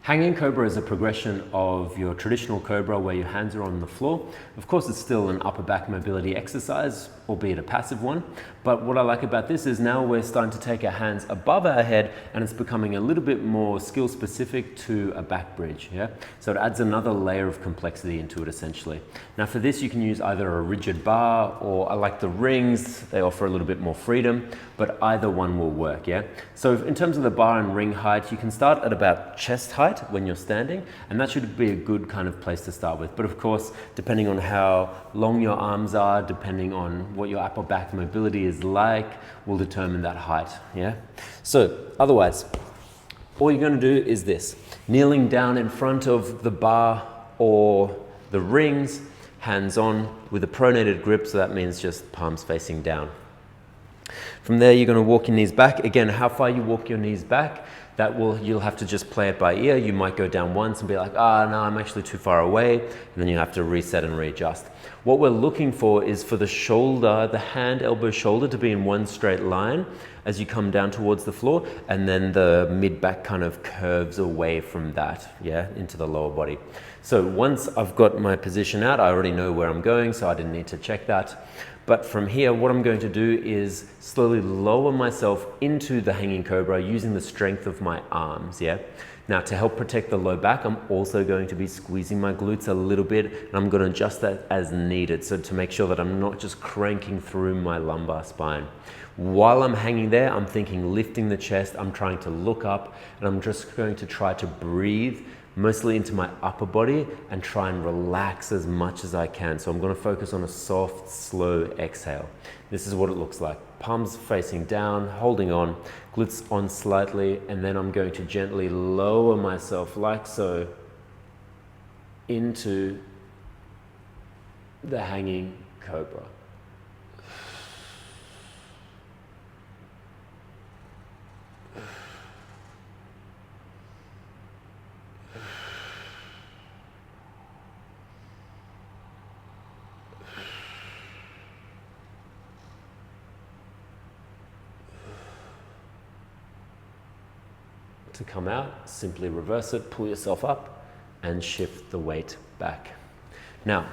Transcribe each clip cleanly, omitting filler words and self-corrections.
Hanging Cobra is a progression of your traditional Cobra where your hands are on the floor. Of course, it's still an upper back mobility exercise, albeit a passive one. But what I like about this is now we're starting to take our hands above our head and it's becoming a little bit more skill specific to a back bridge. Yeah? So it adds another layer of complexity into it essentially. Now for this, you can use either a rigid bar or I like the rings. They offer a little bit more freedom, but either one will work. Yeah. So in terms of the bar and ring height, you can start at about chest height when you're standing, and that should be a good kind of place to start with. But of course, depending on how long your arms are, depending on what your upper back mobility is like, will determine that height. Yeah. So otherwise, all you're going to do is this: kneeling down in front of the bar or the rings, hands on with a pronated grip. So that means just palms facing down. From there, you're going to walk your knees back. Again, how far you walk your knees back, you'll have to just play it by ear. You might go down once and be like, no, I'm actually too far away. And then you have to reset and readjust. What we're looking for is for the shoulder, the hand, elbow, shoulder to be in one straight line as you come down towards the floor. And then the mid-back kind of curves away from that, yeah, into the lower body. So once I've got my position out, I already know where I'm going, so I didn't need to check that. But from here, what I'm going to do is slowly lower myself into the hanging cobra using the strength of my arms, yeah? Now, to help protect the low back, I'm also going to be squeezing my glutes a little bit, and I'm going to adjust that as needed, so to make sure that I'm not just cranking through my lumbar spine. While I'm hanging there, I'm thinking lifting the chest, I'm trying to look up, and I'm just going to try to breathe mostly into my upper body and try and relax as much as I can. So I'm going to focus on a soft, slow exhale. This is what it looks like. Palms facing down, holding on, glutes on slightly, and then I'm going to gently lower myself like so into the hanging cobra. To come out, simply reverse it, pull yourself up and shift the weight back. Now,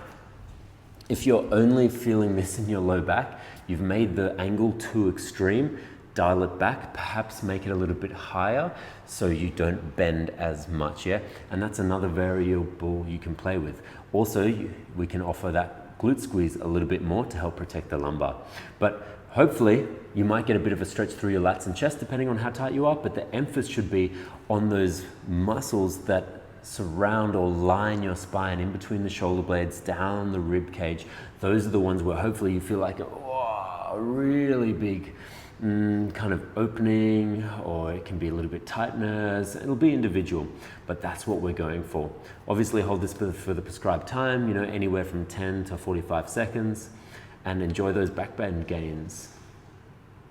if you're only feeling this in your low back, you've made the angle too extreme, dial it back, perhaps make it a little bit higher so you don't bend as much, yeah? And that's another variable you can play with. Also, we can offer that glute squeeze a little bit more to help protect the lumbar. But hopefully, you might get a bit of a stretch through your lats and chest depending on how tight you are, but the emphasis should be on those muscles that surround or line your spine in between the shoulder blades, down the rib cage. Those are the ones where hopefully you feel like a really big kind of opening, or it can be a little bit tightness. It'll be individual, but that's what we're going for. Obviously hold this for the prescribed time, anywhere from 10 to 45 seconds, and enjoy those back bend gains.